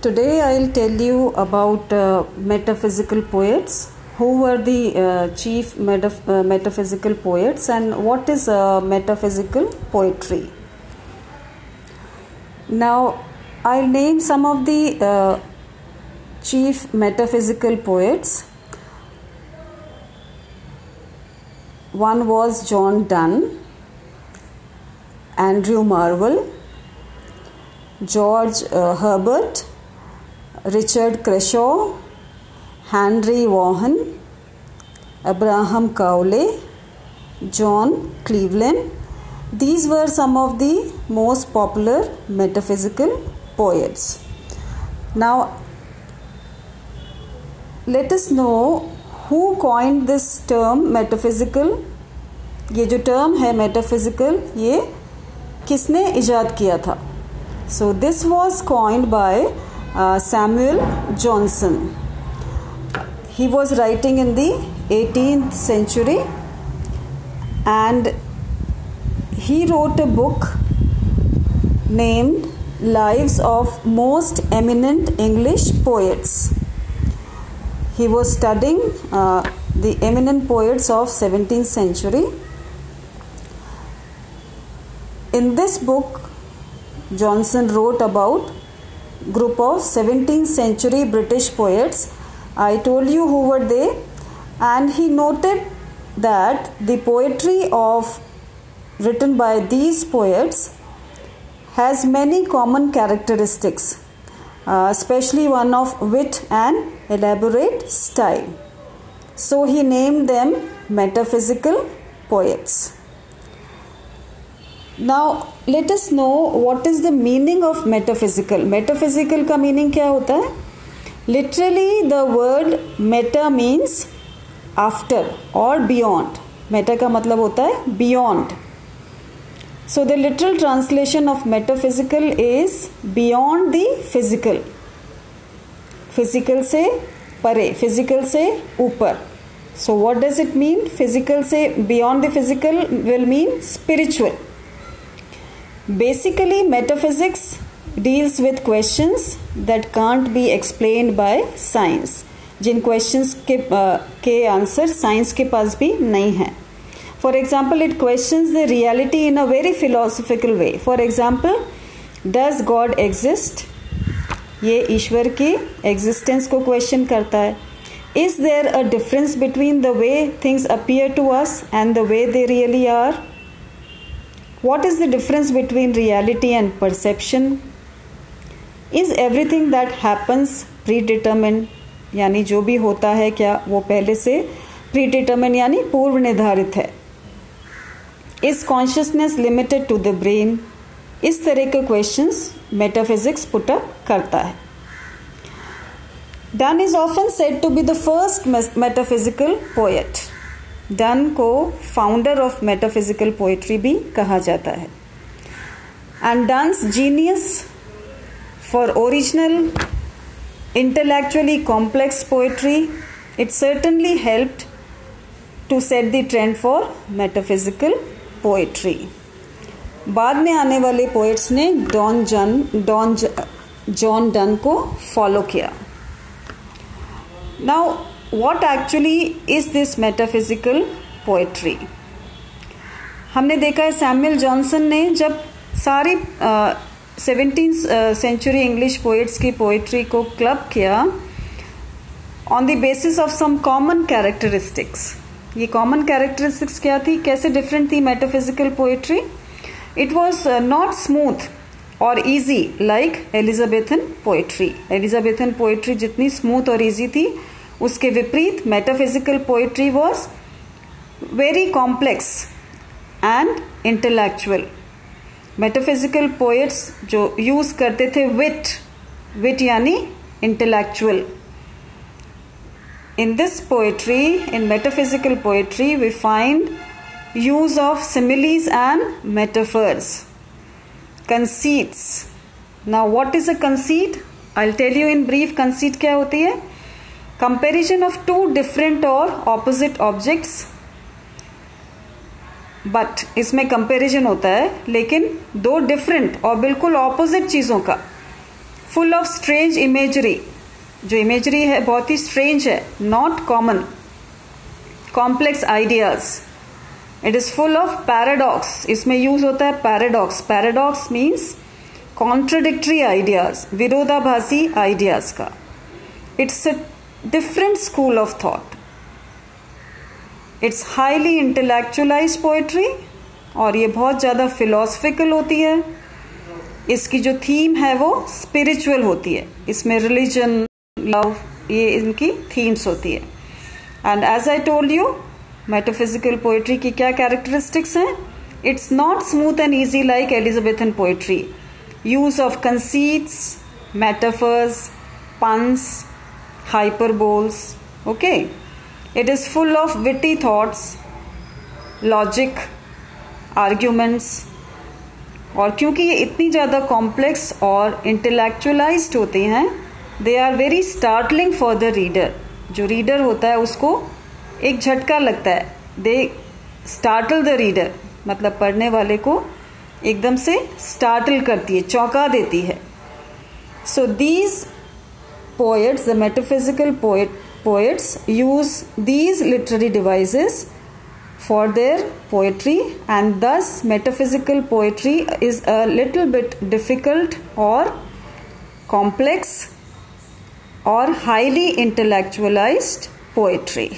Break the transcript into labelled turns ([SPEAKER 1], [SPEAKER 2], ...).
[SPEAKER 1] Today I'll tell you about metaphysical poets. Who were the chief metaphysical poets and what is metaphysical poetry? Now I'll name some of the chief metaphysical poets. One was John Donne, Andrew Marvell, George Herbert, Richard Crashaw, Henry Vaughan, Abraham Cowley, John Cleveland. These were some of the most popular metaphysical poets. Now, let us know who coined this term metaphysical. ये जो term है metaphysical, ये किसने इजाद किया था? So this was coined by Samuel Johnson. He was writing in the 18th century and he wrote a book named Lives of Most Eminent English Poets. He was studying the eminent poets of 17th century. In this book, Johnson wrote about group of 17th century British poets. I told you who were they, and he noted that the poetry written by these poets has many common characteristics, especially one of wit and elaborate style. So he named them metaphysical poets. Now let us know what is the meaning of metaphysical. Metaphysical का meaning क्या होता है? Literally the word meta means after or beyond. Meta का मतलब होता है beyond. So the literal translation of metaphysical is beyond the physical. Physical से परे, physical से ऊपर. So what does it mean? Physical से beyond the physical will mean spiritual. Basically, metaphysics deals with questions that can't be explained by science. Jin questions के answer science के पास भी नहीं है. For example, it questions the reality in a very philosophical way. For example, does God exist? ये ईश्वर की existence को question करता है. Is there a difference between the way things appear to us and the way they really are? What is the difference between reality and perception? Is everything that happens predetermined? यानी जो भी होता है क्या वो पहले से predetermined यानी पूर्व निर्धारित है? Is consciousness limited to the brain? इस तरह के questions metaphysics put up करता है. Donne is often said to be the first metaphysical poet. Donne को फाउंडर ऑफ मेटाफिजिकल पोएट्री भी कहा जाता है. And Donne's genius for original intellectually complex poetry, it certainly helped to set the trend for metaphysical poetry. बाद में आने वाले poets ने जॉन डन को फॉलो किया. Now what actually is this metaphysical poetry? हमने देखा है सैमुअल जॉनसन ने जब सारी 17th सेंचुरी इंग्लिश पोएट्स की पोएट्री को क्लब किया on the basis of some common characteristics. ये कॉमन कैरेक्टरिस्टिक्स क्या थी, कैसे डिफरेंट थी metaphysical poetry? It was not smooth और easy like Elizabethan poetry. Elizabethan poetry जितनी स्मूथ और ईजी थी, उसके विपरीत metaphysical poetry was very complex and intellectual. Metaphysical poets जो यूज करते थे विट यानी intellectual. In this poetry, in metaphysical poetry, we find use of similes and metaphors, conceits. Now what is a conceit? I will tell you in brief. Conceit क्या होती है? Comparison of two different or opposite objects, but इसमें comparison होता है लेकिन दो different और बिल्कुल opposite चीज़ों का. फुल ऑफ स्ट्रेंज इमेजरी, जो इमेजरी है बहुत ही स्ट्रेंज है, not common, complex ideas. It is full of paradox, इसमें यूज होता है paradox. Paradox means contradictory ideas, विरोधाभासी आइडियाज का। It's a different school of thought. It's highly intellectualise poetry, और ये बहुत ज़्यादा फिलोसफिकल होती है। इसकी जो थीम है वो स्पिरिचुअल होती है, इसमें रिलीजन, लव, ये इनकी थीम्स होती है। And as I told you, metaphysical poetry की क्या कैरेक्टरिस्टिक्स हैं? It's not smooth and easy like Elizabethan poetry. Use of conceits, metaphors, puns, hyperboles, okay? It is full of witty thoughts, logic, arguments, और क्योंकि ये इतनी ज़्यादा complex और intellectualized होते हैं, they are very startling for the reader. जो reader होता है उसको एक झटका लगता है, दे स्टार्टल द रीडर, मतलब पढ़ने वाले को एकदम से स्टार्टल करती है, चौंका देती है। So these poets, the metaphysical poets use these literary devices for their poetry, and thus metaphysical poetry is a little bit difficult or complex or highly intellectualized poetry.